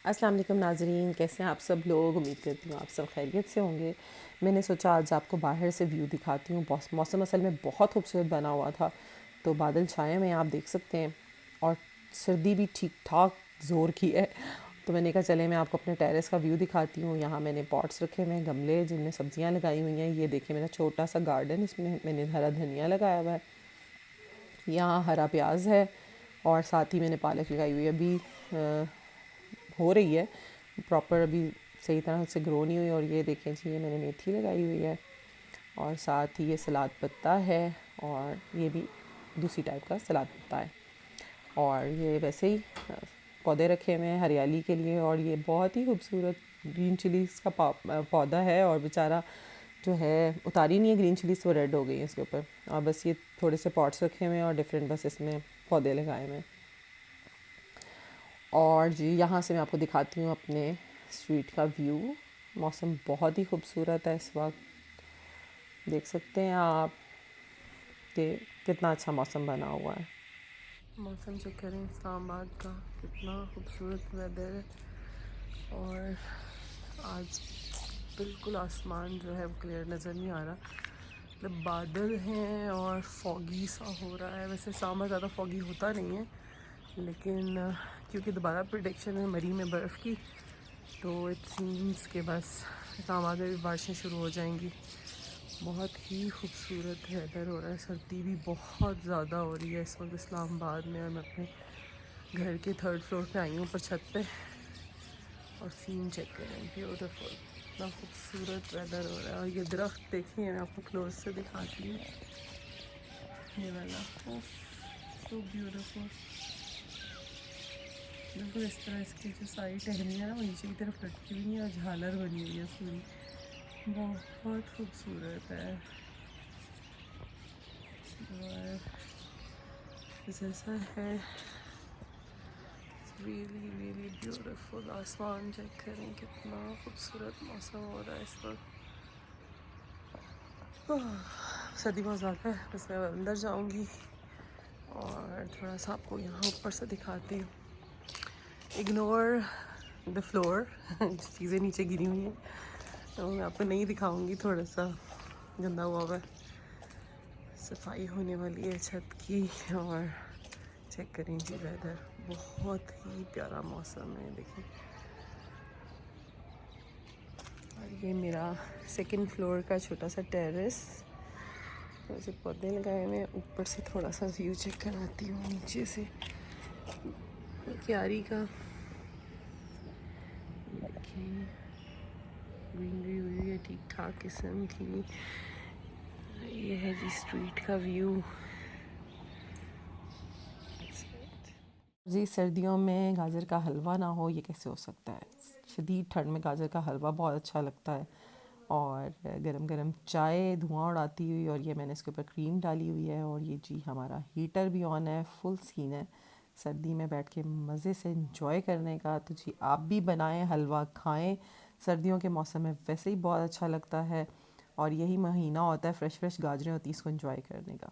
अस्सलाम वालेकुम नाज़रीन, कैसे हैं आप सब लोग। उम्मीद करती हूँ आप सब खैरियत से होंगे। मैंने सोचा आज आपको बाहर से व्यू दिखाती हूँ। मौसम असल में बहुत खूबसूरत बना हुआ था, तो बादल छाए हुए हैं, आप देख सकते हैं, और सर्दी भी ठीक ठाक ज़ोर की है। तो मैंने कहा चले मैं आपको अपने टेरेस का व्यू दिखाती हूँ। यहाँ मैंने पॉट्स रखे हुए हैं, गमले जिनमें सब्जियाँ लगाई हुई हैं। ये देखिए मेरा छोटा सा गार्डन, इसमें मैंने हरा धनिया लगाया हुआ है, यहाँ हरा प्याज है, और साथ ही मैंने पालक लगाई हुई है। अभी हो रही है प्रॉपर, अभी सही तरह से ग्रो नहीं हुई। और ये देखें जी, ये मैंने मेथी लगाई हुई है, और साथ ही ये सलाद पत्ता है, और ये भी दूसरी टाइप का सलाद पत्ता है। और ये वैसे ही पौधे रखे हुए हैं हरियाली के लिए। और ये बहुत ही खूबसूरत ग्रीन चिलीज़ का पौधा है, और बेचारा जो है उतारी नहीं है ग्रीन चिलीज़, तो रेड हो गई है इसके ऊपर। और बस ये थोड़े से पॉट्स रखे हुए हैं और डिफरेंट बस इसमें पौधे लगाए हुए हैं। और जी यहाँ से मैं आपको दिखाती हूँ अपने स्ट्रीट का व्यू। मौसम बहुत ही खूबसूरत है इस वक्त, देख सकते हैं आप कि कितना अच्छा मौसम बना हुआ है। मौसम चेक करें इस्लामाबाद का, कितना खूबसूरत वेदर है। और आज बिल्कुल आसमान जो है वो क्लियर नज़र नहीं आ रहा, मतलब बादल हैं और फॉगी सा हो रहा है। वैसे इस्लामाबाद ज़्यादा फॉगी होता नहीं है, लेकिन क्योंकि दोबारा प्रेडिक्शन है मरी में बर्फ़ की, तो इट सीम्स के बस इस्लामाबाद में भी बारिशें शुरू हो जाएंगी। बहुत ही खूबसूरत वेदर हो रहा है। सर्दी भी बहुत ज़्यादा हो रही है इस वक्त इस्लामाबाद में। और मैं अपने घर के 3rd फ्लोर पे आई हूँ, ऊपर छत पे, और सीन चेक करें, ब्यूटीफुल, इतना खूबसूरत वेदर हो रहा है। और ये दरख्त देखिए, मैं आपको क्लोज से दिखाती हूँ, ये वाला, सो ब्यूटीफुल। बिल्कुल इस तरह इसकी जो सारी टहनियाँ ना वो नीचे की तरफ लटकी हुई हैं और झालर बनी हुई है पूरी, बहुत खूबसूरत है। और जैसा है रियली रियली ब्यूटीफुल। आसमान चेक करें, कितना खूबसूरत मौसम हो रहा है इस वक्त। सर्दी बहुत ज़्यादा है, बस मैं अंदर जाऊंगी और थोड़ा सा आपको यहाँ ऊपर से दिखाती हूँ। इग्नोर द फ्लोर, चीज़ें नीचे गिरी हुई हैं, तो मैं आपको नहीं दिखाऊंगी, थोड़ा सा गंदा हुआ है, सफाई होने वाली है छत की। और चेक करें जी वेदर, बहुत ही प्यारा मौसम है, देखिए। और ये मेरा 2nd फ्लोर का छोटा सा टेरेस, थोड़े से पौधे लगाए हुए हैं। ऊपर से थोड़ा सा व्यू चेक कराती हूँ नीचे से क्यारी का, देखिए ग्रीनरी हुई है ठीक ठाक किस्म की। ये है जी स्ट्रीट का व्यू। जी सर्दियों में गाजर का हलवा ना हो, ये कैसे हो सकता है। शदीद ठंड में गाजर का हलवा बहुत अच्छा लगता है, और गरम गरम चाय धुआं उड़ाती हुई, और ये मैंने इसके ऊपर क्रीम डाली हुई है। और ये जी हमारा हीटर भी ऑन है, फुल सीन है सर्दी में बैठ के मज़े से इंजॉय करने का। तो जी आप भी बनाएं, हलवा खाएं, सर्दियों के मौसम में वैसे ही बहुत अच्छा लगता है। और यही महीना होता है, फ्रेश फ्रेश गाजरें होती हैं इसको इंजॉय करने का।